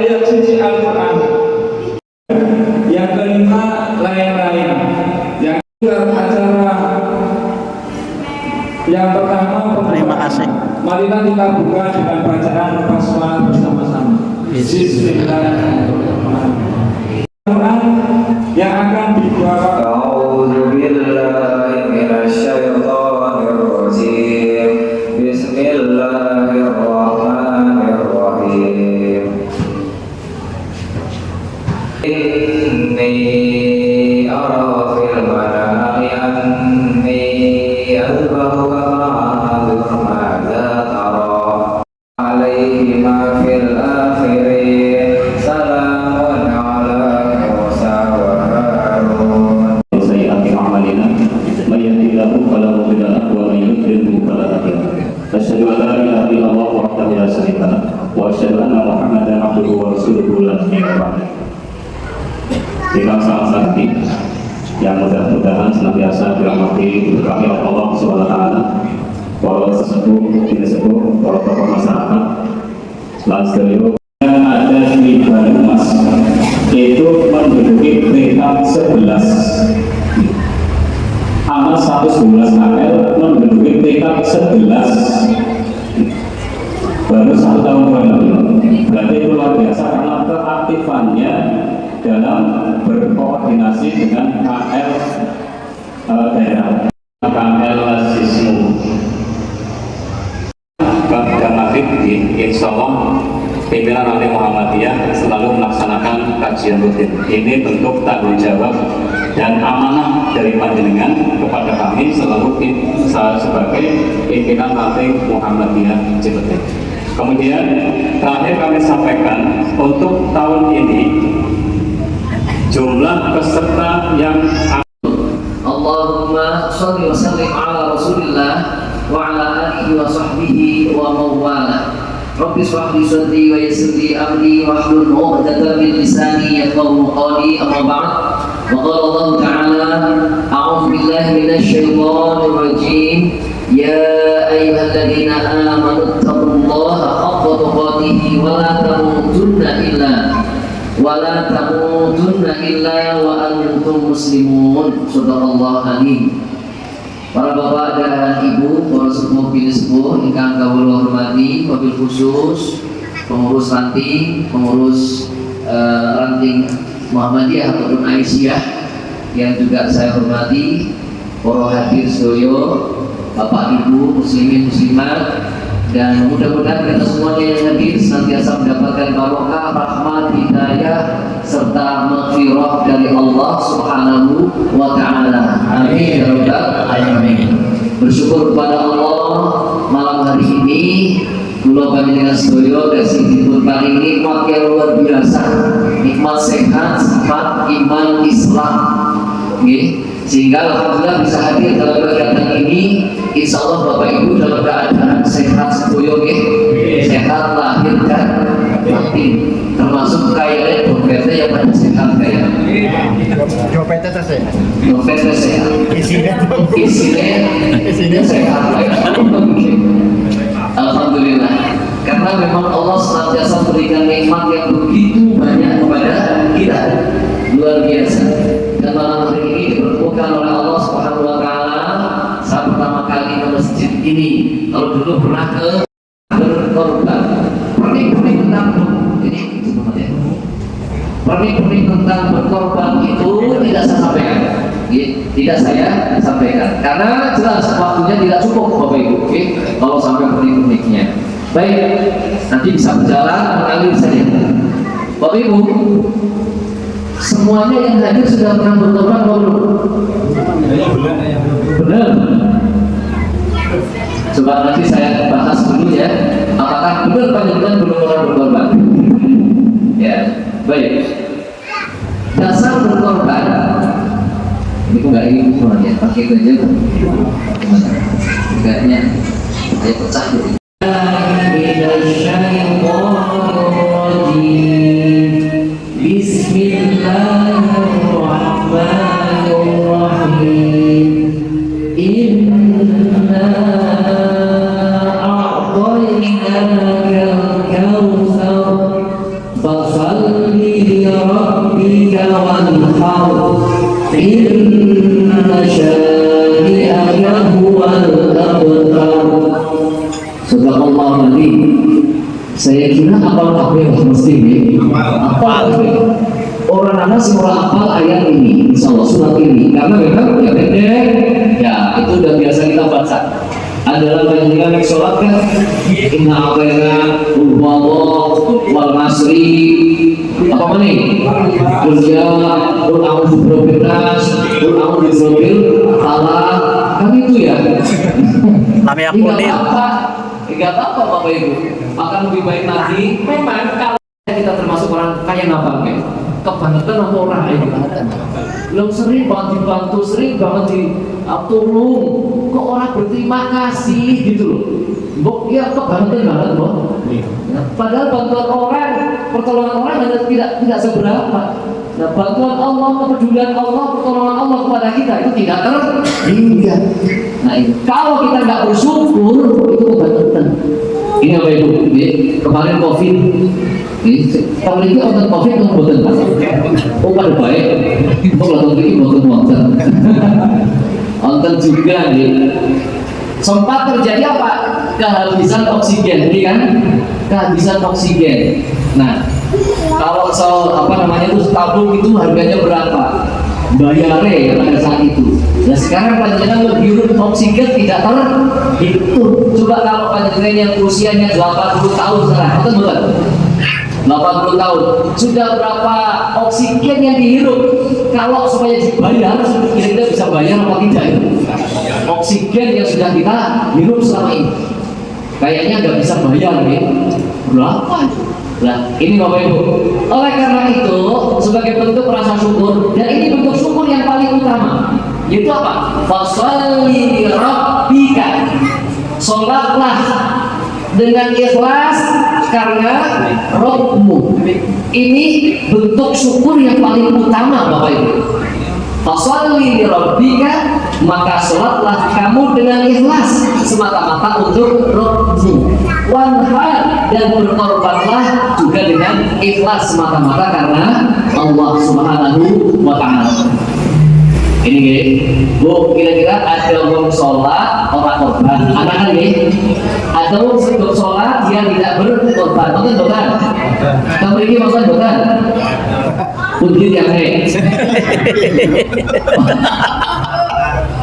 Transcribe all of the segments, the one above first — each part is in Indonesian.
ayat suci Al-Quran. Yang kelima, lain-lain. Yang acara yang pertama, terima kasih. marilah kita buka dengan bacaan basmalah bersama-sama. Bismillahirrahmanirrahim. Quran yang akan dibawa. A'udzubillahi minasyaitonirrajim. Bismillahirrahmanirrahim. Inni ara fil manami anni azbahuka fa'anzur madza tara alaihi ma fil akhirin salamun ala Musa wa Harun. Sayyi'ati a'malina may yahdihillahu fala mudilla lahu wa may yudlil fala hadiya lahu. Asyhadu an la ilaha illallah wahdahu la syarika lahu wa asyhadu anna Muhammadan abduhu wa rasuluhu la nabiyya ba'dahu. Kita sama-sama yang mudah-mudahan senantiasa dirahmati berkahi Allah Subhanahu wa taala, para sesepuh, bini sepuh, para tokoh masyarakat, lan sedaya ada di Banyumas itu menduduki peringkat 11. Amal 111 AL menduduki peringkat 11 baru 1 tahun berlalu. Berarti itu luar biasa karena keaktifannya dalam berkoordinasi dengan KL daerah, KL Sismu. Pada maghrib insya Allah pimpinan Rani Muhammadiyah selalu melaksanakan kajian rutin. Ini bentuk tanggung jawab dan amanah dari panjenengan kepada kami selalu sebagai pimpinan Rani Muhammadiyah Cipete. Kemudian terakhir kami sampaikan untuk tahun ini jumlah peserta yang Allahumma sholli wa sallim ala Rasulillah wa ala alihi wa sahbihi wa mawala. Rabbi shrah li sadri wa yassir li amri wahlul 'uqdatam min lisani yafqahu qawli. Amma ba'd. Wa qala Allah ta'ala a'udzu billahi minasy syaithanir rajim. Ya ayyuhalladzina amanu taqullaha haqqa tuqatih wa la tamutunna illa wa antum muslimun. Subhanallah amin. Para bapak dan ibu, para sepuh bini sepuh ingkang kawula hormati, wabil khusus pengurus ranting, ranting Muhammadiyah ataupun Aisyah yang juga saya hormati, para hadir sedaya, bapak ibu muslimin muslimat, dan mudah-mudahan kita semuanya yang hadir senantiasa mendapatkan barokah, rahmat, hidayah serta maghfirah dari Allah Subhanahu wa taala. Amin ya rabbal alamin. Bersyukur kepada Allah malam hari ini kula panjenengan sedaya kasih dipun paringi nikmat yang luar biasa, nikmat sehat, sifat iman Islam. Nggih, sehingga alhamdulillah bisa hadir dalam kegiatan ini. Insya Allah Bapak Ibu dalam keadaan sehat sedaya nggih, sehat lahir dan batin, termasuk kaya dompetnya yang pada sehat kaya. Dompetnya sehat. Dompetnya sehat. Isinya sehat. Alhamdulillah. Karena memang Allah senantiasa berikan nikmat yang begitu banyak kepada kita, luar biasa. Dan malam hari ini dipertemukan oleh Allah Subhanahu wa taala. Saya pertama kali ke masjid ini, kalau dulu pernah ke berkorban. Pernik-pernik tentang ini pernik-pernik tentang berkorban itu tidak saya sampaikan. Tidak saya sampaikan karena jelas waktunya tidak cukup Bapak Ibu. Kalau sampai pernik-perniknya. Baik, nanti bisa berjalan mengalir saja. Bapak Ibu, semuanya yang hadir sudah pernah berkorban belum? Benar. Coba nanti saya bahas dulu ya. Apakah benar panjenengan belum pernah berkorban? Ya, baik. Dasar berkorban. Ini kok nggak ingin semuanya, pakai aja. Enggaknya, saya pecah jadi. Bismillahirrahmanirrahim. Inna a'tainakal kautsar. kira apal kabeh mesti nggih. Apal kabeh. Orang anak semua apal ayat ini, insya Allah surat ini, karena memang ya pendek, ya itu udah biasa kita baca. Adalah panjenengan yang sholat kan, inna a'tayna wal masri, apa mana? Kerja, a'udzu birabbil nas, a'udzu birabbil falaq, kan itu ya. Enggak apa-apa Bapak Ibu, akan lebih baik nanti. Memang kalau kita termasuk orang kaya ngapa kan? Kebangetan apa orang ini? Belum sering banget dibantu, sering banget ditolong, kok orang berterima kasih gitu loh. Bok, ya kebangetan banget Bok. Padahal bantuan orang, pertolongan orang tidak seberapa. Nah, bantuan Allah, kepedulian Allah, pertolongan Allah kepada kita itu tidak terhingga. Nah, kalau kita nggak bersyukur itu kebangetan. Ini apa Ibu? Kemarin COVID. Kalau ini orang COVID itu buatan Pak. Oh pada baik. Kalau ini buatan buatan. Onten juga nih. Sempat terjadi apa? Kehabisan oksigen, ini kan? Kehabisan oksigen. Nah, kalau soal apa namanya itu tabung itu harganya berapa? Bayarnya pada saat itu. Nah sekarang panjenengan menghirup oksigen tidak terhitung. Coba kalau panjenengan yang usianya 80 tahun sekarang, betul? 80 tahun sudah berapa oksigen yang dihirup? Kalau supaya dibayar, kira-kira bisa bayar apa tidak itu? Oksigen yang sudah kita hirup selama ini, kayaknya nggak bisa bayar, nih. Berapa? Nah, ini Bapak Ibu. Oleh karena itu, sebagai bentuk rasa syukur, dan ini bentuk syukur yang paling utama, yaitu apa? Fasholli rabbika. Sholatlah dengan ikhlas karena Rabbmu. Ini bentuk syukur yang paling utama Bapak Ibu. Fasholli rabbika, maka sholatlah kamu dengan ikhlas semata-mata untuk Rabbmu. Wanhar, dan berkorbanlah juga dengan ikhlas semata-mata karena Allah Subhanahu wa Ta'ala. Ini gini, Bu, kira-kira ada orang sholat orang korban, anak kan nih? Atau sebelum sholat dia tidak berkorban, betul bukan? Kamu ini maksud bukan? Uji yang nih.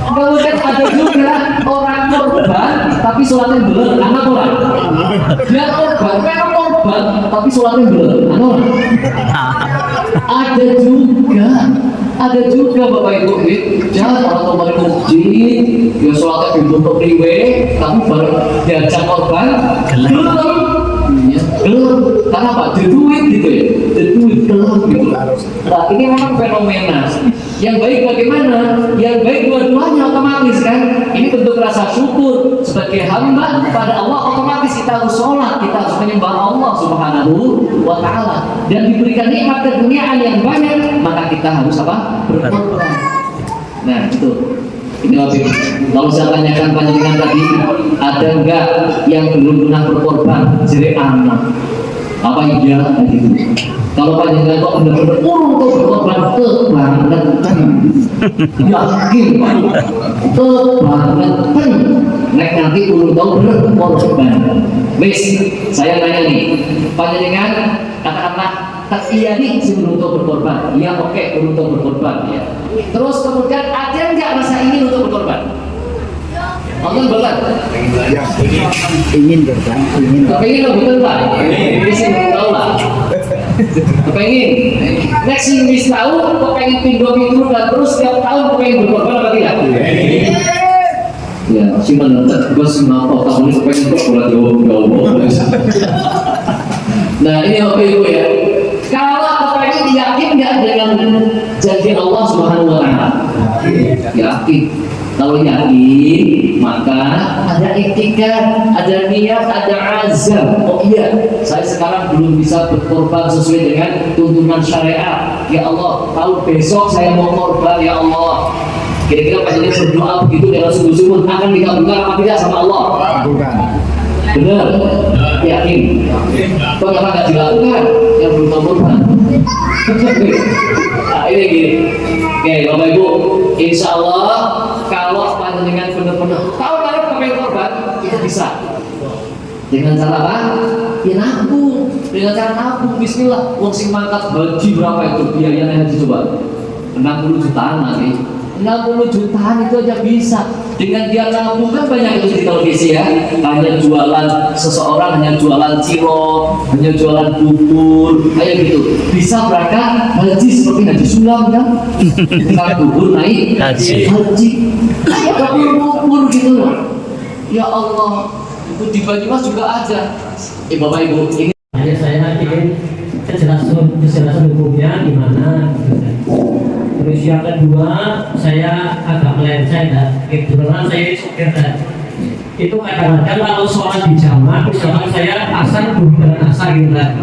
Kemudian ada juga orang korban tapi sholatnya belum, anak orang. Dia korban, memang korban tapi sholatnya belum, anak orang. Ada juga Bapak Ibu, jangan orang tua balik masjid, dia sholatnya belum priwe, kamu baru diajak korban, belum, karena apa? Duit gitu ya, duit belum gitu. Nah ini memang fenomena. Yang baik bagaimana? Yang baik dua-duanya otomatis kan? Ini bentuk rasa syukur sebagai hamba kepada Allah, otomatis kita harus sholat, kita harus menyembah Allah Subhanahu wa Ta'ala, dan diberikan nikmat keduniaan yang banyak, maka kita harus apa? Berkorban. Nah itu. Ini wajib. Kalau saya tanyakan panjenengan tadi, ada enggak yang belum pernah berkorban? Jadi anak. Apa iya? Gitu. Kalau panjenengan kok benar-benar untuk berkorban, kebangetan. Yakin Pak, kebangetan. Nek nanti urung tahu berkorban. Wis, saya tanya nih, panjenengan katakanlah tak iya nih sebelum untuk berkorban. Iya oke, untuk berkorban ya. Terus kemudian ada nggak rasa ingin untuk berkorban? Nonton betul? Ingin berkorban, ingin. Kepengen lo betul Pak? Bisa tahu lah. Kepengen. Next yang bisa tahu, kepengen pindah itu dan terus setiap tahun kepengen berkorban apa tidak? Ya, sih menurut gue sih mau tahun ini kepengen berkorban jauh. Nah ini Bapak Ibu ya. Kalau kepengen yakin nggak dengan janji Allah Subhanahu wa Ta'ala? Yakin. Kalau yakin, maka ada ikhtikar, ada niat, ada azam. Oh iya, saya sekarang belum bisa berkorban sesuai dengan tuntunan syariat. Ya Allah, tahu besok saya mau korban ya Allah. Kira-kira pasien berdoa begitu dengan sungguh-sungguh akan dikabulkan apa tidak sama Allah? Bukan. Benar, yakin. Kok kenapa nggak dilakukan yang belum tahu korban? Nah, ini gini. Oke, Bapak Ibu, insya Allah kalau panjenengan benar-benar tahu kalau kepengen korban, itu bisa. Dengan cara apa? Ya nabung. dengan cara nabung. Bismillah, uang sing mangkat haji berapa itu biayanya haji coba? 60 jutaan nanti. 60 jutaan itu aja bisa. Dengan dia nabung kan banyak itu di televisi ya. Hanya jualan seseorang, hanya jualan cilok, hanya jualan bubur, kayak gitu. Bisa berangkat haji seperti Haji Sulam kan? Bukan bubur naik haji. Kayak bubur gitu loh. Ya Allah, itu di Banyumas juga ada. Bapak Ibu, ini saya ingin kejelasan hukumnya gimana. Terus yang kedua, saya agak melenceng dan kebetulan saya supir dan itu kadang-kadang kalau sholat di jamak, misalkan saya asar bukan asar gitu kan.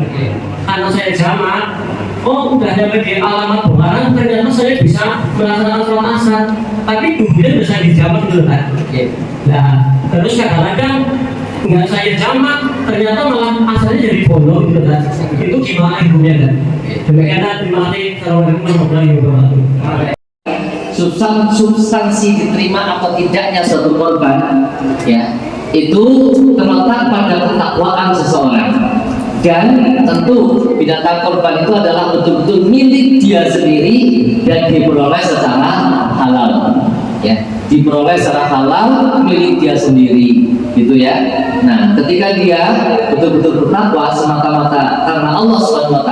Karena saya jamak, oh udah nyampe di alamat Bukaran, ternyata saya bisa melaksanakan sholat asar, tapi kemudian bisa di jamak gitu kan. Nah, terus kadang-kadang nggak saya jamak, ternyata malah asalnya jadi pondok gitu kan. Itu gimana hukumnya kan? Demikian, terima kasih. Assalamualaikum warahmatullahi wabarakatuh. substansi diterima atau tidaknya suatu korban ya itu terletak pada ketakwaan seseorang, dan tentu binatang korban itu adalah betul-betul milik dia sendiri dan diperoleh secara halal ya, diperoleh secara halal milik dia sendiri gitu ya. Nah, ketika dia betul-betul bertakwa semata-mata karena Allah SWT,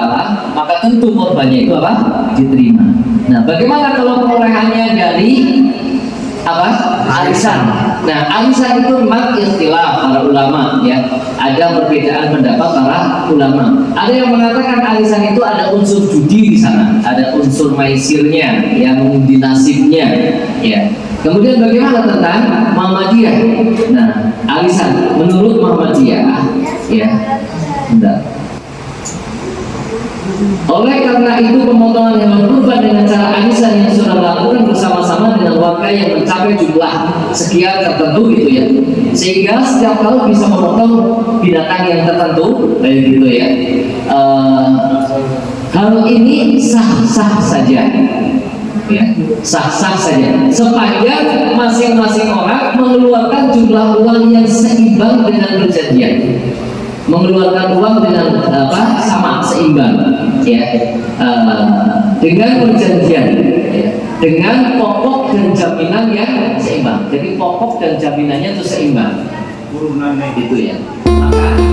maka tentu korbannya itu apa? Diterima. Nah, bagaimana kalau perolehannya dari apa? Arisan. Nah, arisan itu memang istilah para ulama ya. Ada perbedaan pendapat para ulama. Ada yang mengatakan arisan itu ada unsur judi di sana, ada unsur maisirnya yang dinasibnya ya. Kemudian bagaimana tentang Muhammadiyah? Nah, arisan menurut Muhammadiyah ya. Bentar. Oleh karena itu pemotongan hewan kurban dengan cara arisan yang sudah dilakukan bersama-sama dengan warga yang mencapai jumlah sekian tertentu gitu ya, sehingga setiap tahun bisa memotong binatang yang tertentu kayak gitu ya. Hal ini sah-sah saja ya, sah-sah saja sepanjang masing-masing orang mengeluarkan jumlah uang yang seimbang dengan perjanjian, mengeluarkan uang dengan apa sama seimbang ya, dengan perjanjian ya, dengan pokok dan jaminan yang seimbang. Jadi pokok dan jaminannya itu seimbang itu ya, maka